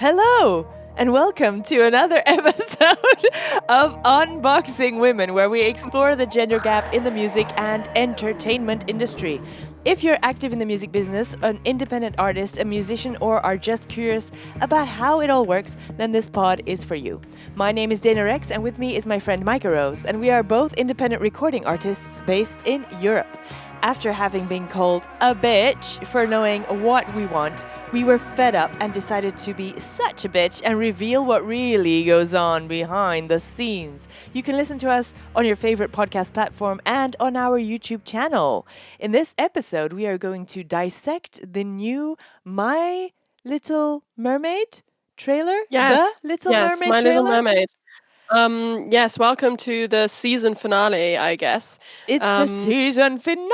Hello, and welcome to another episode of Unboxing Women, where we explore the gender gap in the music and entertainment industry. If you're active in the music business, an independent artist, a musician, or are just curious about how it all works, then this pod is for you. My name is Dana Rex, and with me is my friend Micah Rose, and we are both independent recording artists based in Europe. After having been called a bitch for knowing what we want, we were fed up and decided to be such a bitch and reveal what really goes on behind the scenes. You can listen to us on your favorite podcast platform and on our YouTube channel. In this episode, we are going to dissect the new My Little Mermaid trailer. Yes, The Little yes, Mermaid My Little trailer. Mermaid. Yes, welcome to the season finale, I guess. It's the season It's finale.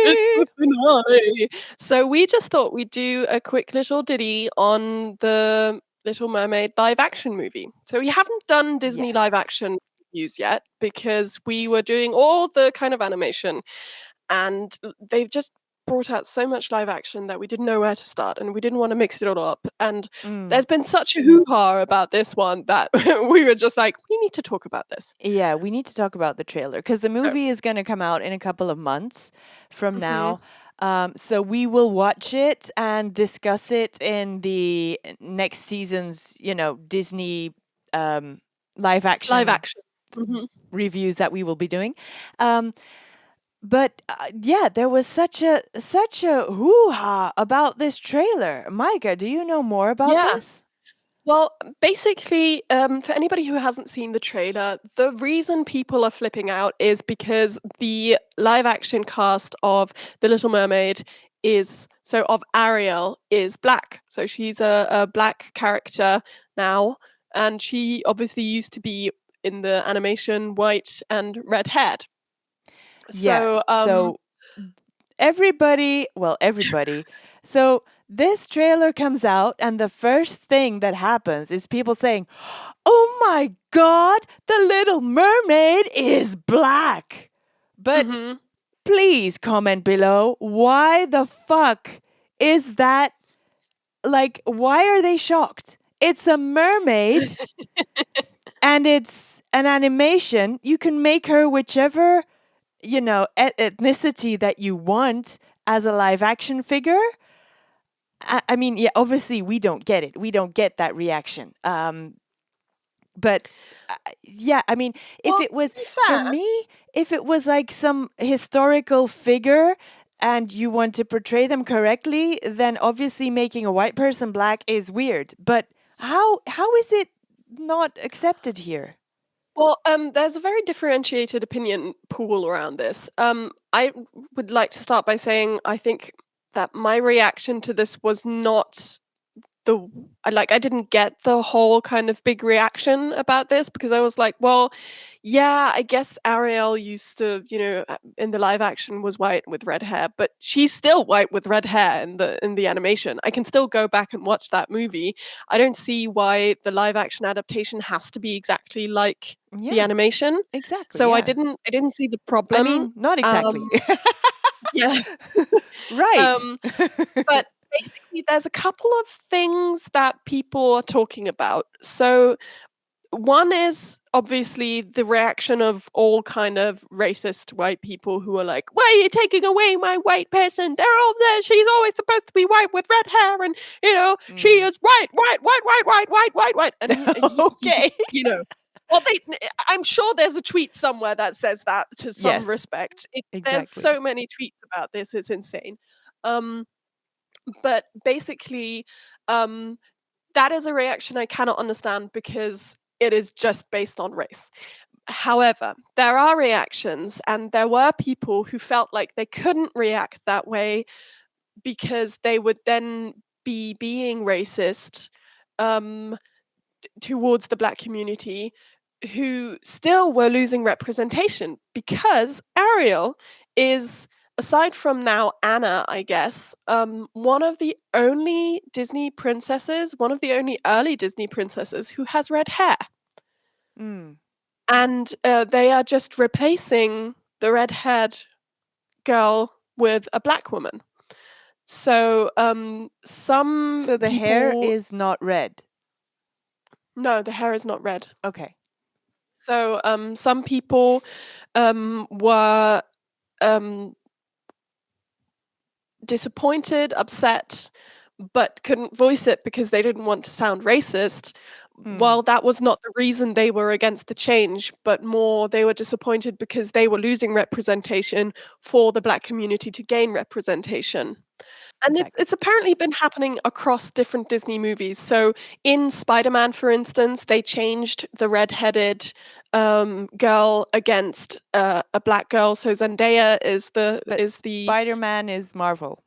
the finale. So we just thought we'd do a quick little ditty on the Little Mermaid live action movie. So we haven't done Disney live Yes. action reviews yet because we were doing all the kind of animation and they've just brought out so much live action that we didn't know where to start and we didn't want to mix it all up. And there's been such a hoo-ha about this one that we were just like, we need to talk about this. Yeah, we need to talk about the trailer because the So, movie is going to come out in a couple of months from mhm, now. So we will watch it and discuss it in the next season's, Disney live live action action. Mhm. reviews that we will be doing. Um, but yeah, there was such a hoo-ha about this trailer. Micah, do you know more about Yeah. this? Well, basically, for anybody who hasn't seen the trailer, the reason people are flipping out is because the live action cast of The Little Mermaid of Ariel is black. So she's a black character now, and she obviously used to be in the animation white and red haired. Yeah. So, So everybody. So this trailer comes out, and the first thing that happens is people saying, "Oh my God, the Little Mermaid is black." But mhm. please comment below, why the fuck is that? Like, why are they shocked? It's a mermaid and it's an animation. You can make her whichever ethnicity that you want as a live action figure. I mean, yeah, obviously we don't get it. We don't get that reaction. But yeah, I mean, if Well, it was to be for fair, me, if it was like some historical figure and you want to portray them correctly, then obviously making a white person black is weird. But how is it not accepted here? well, there's a very differentiated opinion pool around this. I would like to start by saying I think that my reaction to this was not the I didn't get the whole kind of big reaction about this because I was like, well, yeah, I guess Ariel used to, in the live action was white with red hair, but she's still white with red hair in the animation. I can still go back and watch that movie. I don't see why the live action adaptation has to be exactly like the Yeah, animation. exactly. So I Yeah. didn't see the I problem. mean, not exactly. Um yeah. Right. um but basically, there's a couple of things that people are talking about. So, one is obviously the reaction of all kind of racist white people who are like, "Why are you taking away my white person? They're all there. She's always supposed to be white with red hair, and she Mm. is white, white, white, white, white, white, white, white." And Okay. well, I'm sure there's a tweet somewhere that says that to some Yes, respect. There's exactly. so many tweets about this; it's insane. Um, but basically, um, that is a reaction I cannot understand because it is just based on race. However, there are reactions, and there were people who felt like they couldn't react that way because they would then be being racist um, towards the black community who still were losing representation because Ariel is, aside from now Anna, I guess, one of the only Disney princesses, one of the only early Disney princesses who has red hair. Mm. And they are just replacing the red haired girl with a black woman. So some So the hair people, is not red. No, the hair is not red. Okay. So, some people were um, disappointed, upset, but couldn't voice it because they didn't want to sound racist. Hmm. While that was not the reason they were against the change, but more they were disappointed because they were losing representation for the Black community to gain representation. And Exactly. it's apparently been happening across different Disney movies. So in Spider-Man, for instance, they changed the redheaded girl against a black girl. So Zendaya But is the Spider-Man is Marvel.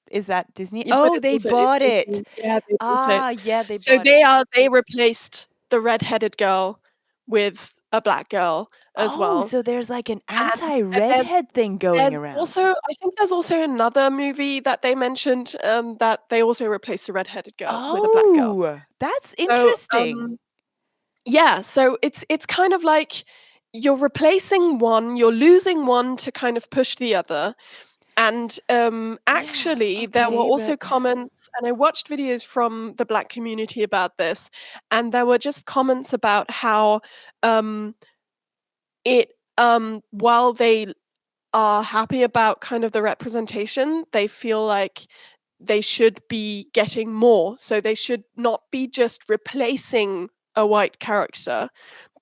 Is that Disney? yeah, but Oh, it's they also it's bought it. Disney. Yeah, they bought it. Ah, yeah, they So bought it. they replaced the redheaded girl with a black girl as Oh, well. so there's like an And there's anti-redhead thing going there's around. also I think there's also another movie that they mentioned, that they also replaced the redheaded girl with a black girl. Oh, that's So, interesting. yeah, so it's kind of like you're replacing one, you're losing one to kind of push the other. And, Yeah, actually, there were okay, also but comments and I watched videos from the Black community about this, and there were just comments about how, um, while they are happy about kind of the representation, they feel like they should be getting more. So they should not be just replacing a white character,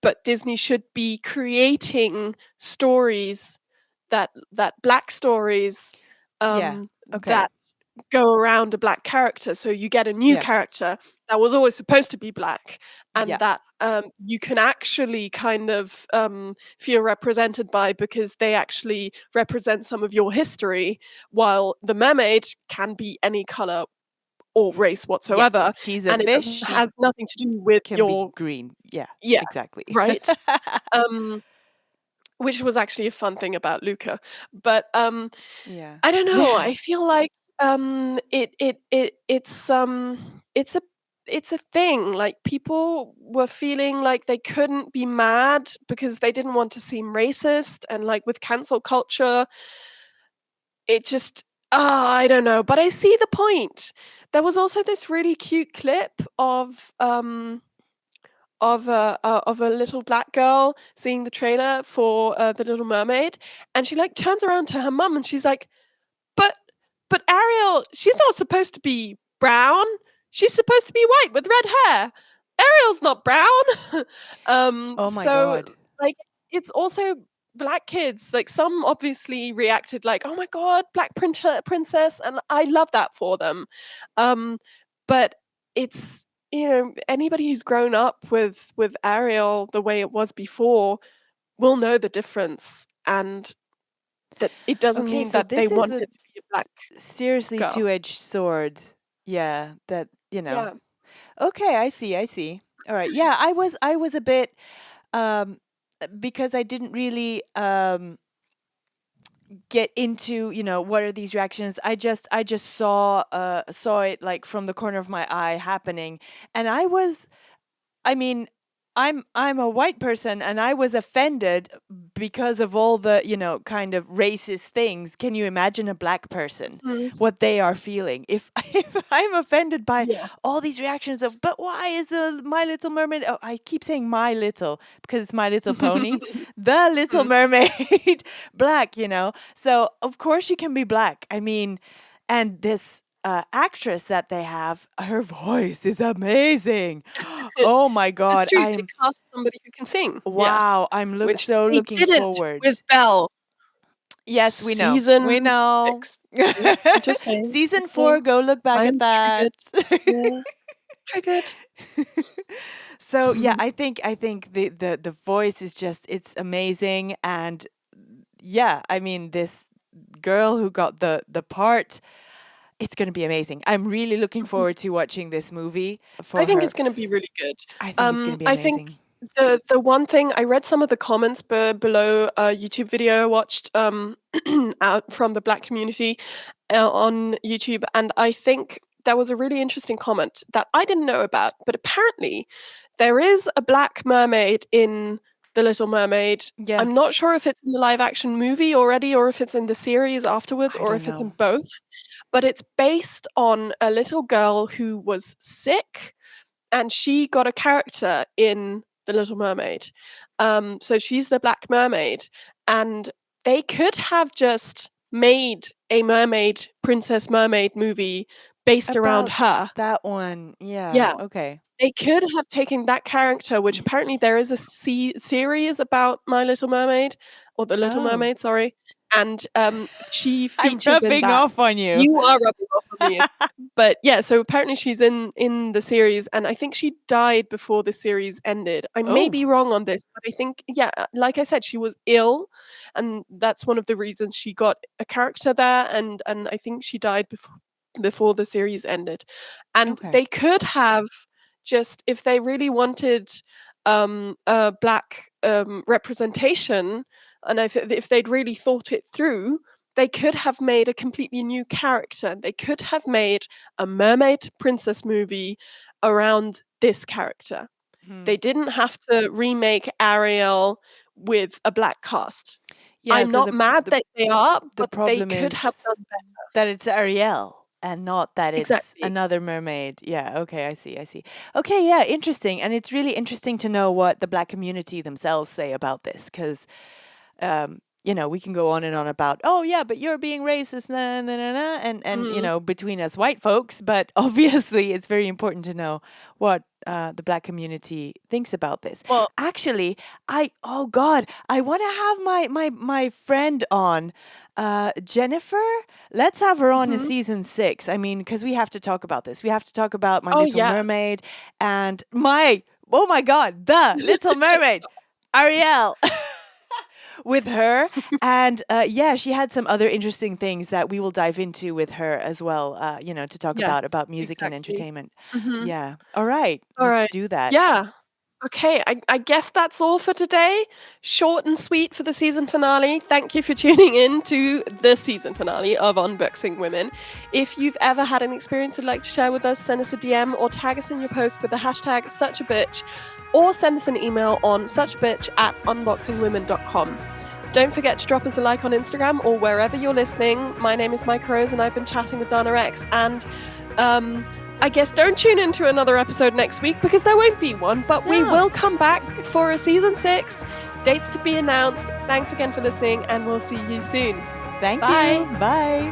but Disney should be creating stories that black stories yeah, okay. that go around a black character. So you get a new Yeah, character that was always supposed to be black and yeah, that you can actually kind of feel represented by because they actually represent some of your history, while the mermaid can be any color or race yeah. whatsoever She's a and it fish. doesn't She has nothing to do with can be your green. Yeah, yeah, exactly. right? Um, which was actually a fun thing about Luca. But Yeah. I don't know, Yeah. I feel like, it's a thing, like, people were feeling like they couldn't be mad because they didn't want to seem racist, and, like, with cancel culture, it just I don't know, but I see the point. There was also this really cute clip of a little black girl seeing the trailer for, The Little Mermaid, and she, like, turns around to her mum, and she's like, "But but Ariel, she's not supposed to be brown. She's supposed to be white with red hair. Ariel's not brown." Oh my So, God. like, it's also black kids, like, some obviously reacted like, "Oh my god, black princess," and I love that for them. Um, but it's anybody who's grown up with Ariel the way it was before will know the difference, and that it doesn't Okay, mean so that they this is want a it to be a black seriously girl. two-edged sword. Yeah, that. Yeah. Okay, I see, I see. All right. Yeah, I was a bit um because I didn't really get into, what are these reactions. I just saw it like from the corner of my eye happening, and I mean, I'm a white person and I was offended because of all the, kind of racist things. Can you imagine a black person Mhm. what they are feeling? If if I'm offended by Yeah. all these reactions of, but why is the My Little Mermaid? Oh, I keep saying My Little because it's My Little Pony. The Little Mm. Mermaid black, So, of course she can be black. I mean, and this actress that they have, her voice is amazing. Oh my It's God. true, they cast somebody who can sing, yeah, Wow. I'm which so they looking didn't forward. with Belle. Yes, we know. We Season know. 6. Yeah, I'm just saying, Season okay, 4, go look back at I'm that. triggered. Yeah, triggered. So yeah, I think the voice is just, it's amazing. And yeah, I mean, this girl who got the part, it's going to be amazing. I'm really looking forward to watching this movie I for think her. it's gonna be really good. I think it's going to be I think amazing. the one thing I read some of the comments below a YouTube video I watched, out from the Black community, on YouTube, and I think there was a really interesting comment that I didn't know about, but apparently there is a black mermaid in The Little Mermaid. Yeah, I'm not sure if it's in the live action movie already or if it's in the series afterwards I or don't if it's in know. both, but it's based on a little girl who was sick and she got a character in The Little Mermaid. So she's the Black Mermaid, and they could have just made a mermaid, Princess Mermaid movie based around About her. that one. Yeah. Yeah. Okay. They could have taken that character, which apparently there is a series about My Little Mermaid, or The Little Oh. Mermaid, sorry, and, she I'm features in rubbing that. off on you. You are rubbing off on me. But, yeah, so apparently she's in the series, and I think she died before the series ended. I may Oh. be wrong on this, but I think yeah, like I said, she was ill, and that's one of the reasons she got a character there, and I think she died before the series ended. And Okay. they could have just if they really wanted, a black, representation, and if they'd really thought it through, they could have made a completely new character. They could have made a mermaid princess movie around this character. Hmm. They didn't have to remake Ariel with a black cast. Yeah. I'm So not mad that they are, the but they problem could have is done better. that it's Ariel and not that it's Exactly. another mermaid. Yeah, okay, I see, I see. Okay, yeah, interesting. And it's really interesting to know what the black community themselves say about this because we can go on and on about, oh yeah, but you're being racist, na na na na, and Mhm. between us white folks. But obviously, it's very important to know what the black community thinks about this. Well, Actually, oh God, I want to have my friend on, Jennifer. Let's have her on in mhm. season 6. I mean, because we have to talk about this. We have to talk about My Oh, Little yeah. Mermaid and oh my God, the Little Mermaid, Ariel. With her. And yeah, she had some other interesting things that we will dive into with her as well, to talk Yes, about music and exactly. entertainment. Mhm. Yeah. All right. Let's Alright. do that. Yeah. Okay, I guess that's all for today. Short and sweet for the season finale. Thank you for tuning in to the season finale of Unboxing Women. If you've ever had an experience you'd like to share with us, send us a DM or tag us in your post with the hashtag suchabitch, or send us an email on suchabitch@unboxingwomen.com. Don't forget to drop us a like on Instagram or wherever you're listening. My name is Mike Rose and I've been chatting with Dana Rex, and I guess don't tune into another episode next week because there won't be one, but we No. will come back for a season 6. Dates to be announced. Thanks again for listening, and we'll see you soon. Thank Bye. you. Bye.